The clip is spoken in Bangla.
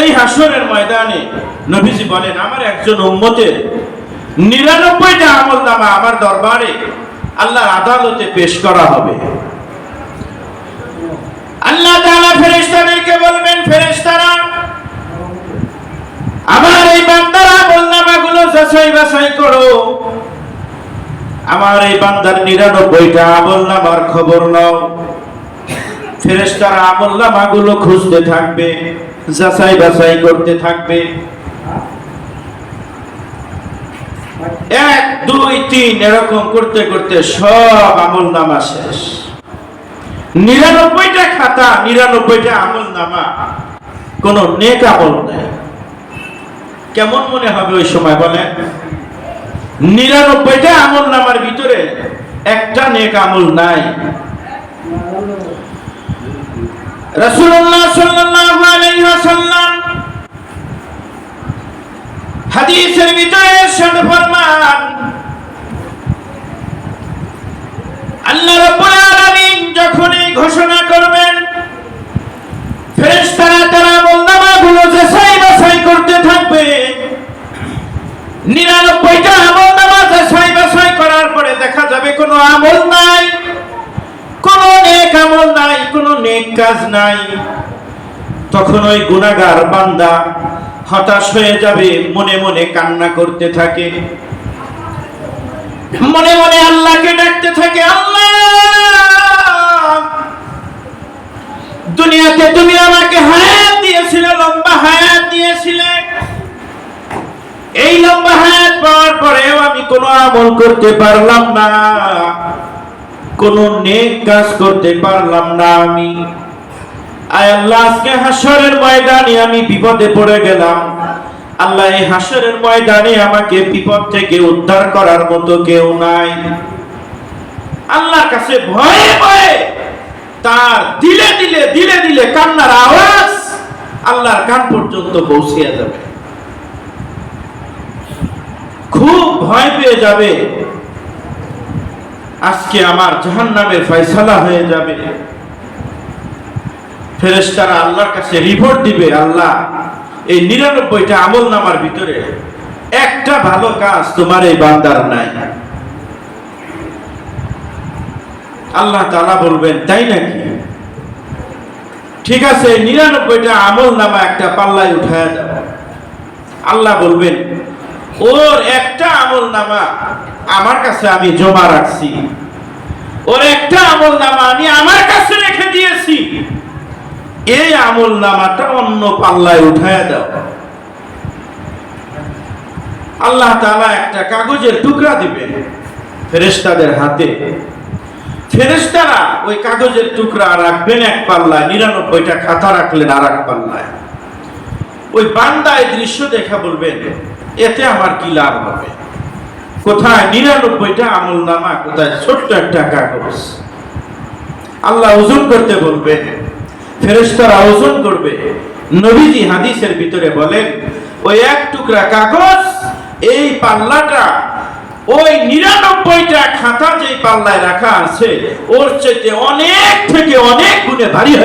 এই হাসরের ময়দানে নবীজি বলেন আমার একজন উম্মতের 99টা আমলনামা আমার দরবারে আল্লাহর আদালতে পেশ করা হবে। আল্লাহ তাআলা ফেরেশতাদেরকে বলবেন, ফেরেশতারা আমার এই বান্দার আমলনামাগুলো যাচাই বাছাই করো, আমার এই বান্দার 99টা আমলনামার খবর নাও। ফেরেশতারা আমলনামাগুলো খুঁজতে থাকবে, যাচাই বাছাই করতে থাকবে। 1 2 3 এরকম করতে করতে সব আমলনামা শেষ। 99টা খাতা, 99টা আমলনামা, কোন নেক আমল নাই। কেমন মনে হবে ওই সময় বলেন? 99টা আমলনামার ভিতরে একটা নেক আমল নাই। রাসূলুল্লাহ সাল্লাল্লাহু আলাইহি ওয়াসাল্লাম হাদিসের ভিতরে ইরশাদ ফরমান, আল্লাহ রাব্বুল আলামিন যখন এই ঘোষণা করবেন, ফেরেশতারা তার আমলনামাগুলো যাচাই বাছাই করতে থাকবে। 99টা আমলনামা যাচাই বাছাই করার পরে দেখা যাবে কোনো আমল নাই, কোনো নেক আমল নাই, কোনো নেক কাজ নাই। তখন ওই গুনাহগার বান্দা হতাশ হয়ে যাবে, মনে মনে কান্না করতে থাকে, মনে মনে আল্লাহকে ডাকতে থাকে, আল্লাহ দুনিয়াতে তুমি আমাকে হায়াত দিয়েছিলে, লম্বা হায়াত দিয়েছিলে, এই লম্বা হায়াত পাওয়ার পরেও আমি কোনো আমল করতে পারলাম না, কোনো নেক কাজ করতে পারলাম না আমি। আয় আল্লাহ, আজকে হাসরের ময়দানে আমি বিপদে পড়ে গেলাম। আল্লাহ, এই হাসরের ময়দানে আমাকে বিপদ থেকে উদ্ধার করার মতো কেউ নাই। আল্লাহর কাছে ভয়ে ভয়ে তার দিলে দিলে দিলে দিলে কান্নার আওয়াজ আল্লাহর কান পর্যন্ত পৌঁছে যাবে। খুব ভয় পেয়ে যাবে, আজকে আমার জাহান্নামের ফয়সালা হয়ে যাবে। ফেরেশতারা আল্লাহর কাছে রিপোর্ট দিবে, আল্লাহ এই 99টা আমলনামার ভিতরে একটা ভালো কাজ তোমার এই বান্দার নাই। আল্লাহ তাআলা বলবেন, তাই নাকি? ঠিক আছে, 99টা আমলনামা একটা পাল্লায় উঠায়া দাও। আল্লাহ বলবেন, ওর একটা আমলনামা আমার কাছে আমি জমা রাখছি, ওর একটা আমলনামা আমি আমার কাছে রেখে দিয়েছি, এই আমলনামাটা অন্য পাল্লায় উঠায়া দাও। আল্লাহ তাআলা একটা কাগজের টুকরা দিবেন ফেরেশতাদের হাতে। ফেরেশতারা ওই কাগজের টুকরা রাখবেন এক পাল্লায়, 99টা খাতা রাখলেন আর এক পাল্লায়। ওই বান্দা এই দৃশ্য দেখা বলবেন, এতে আমার কি লাভ হবে? কোথায় 99টা আমলনামা, কোথায় ছোট্ট একটা কাগজ? আল্লাহ ওজন করতে বলবেন, ফেরেশতারা ওজন করবে। নবীজি হাদিসের ভিতরে বলেন, ওই এক টুকরা কাগজ এই পাল্লাটা ওই 99টা খাতা যেই পাল্লায় রাখা আছে ওর চেয়ে অনেক থেকে অনেক গুণে ভারী।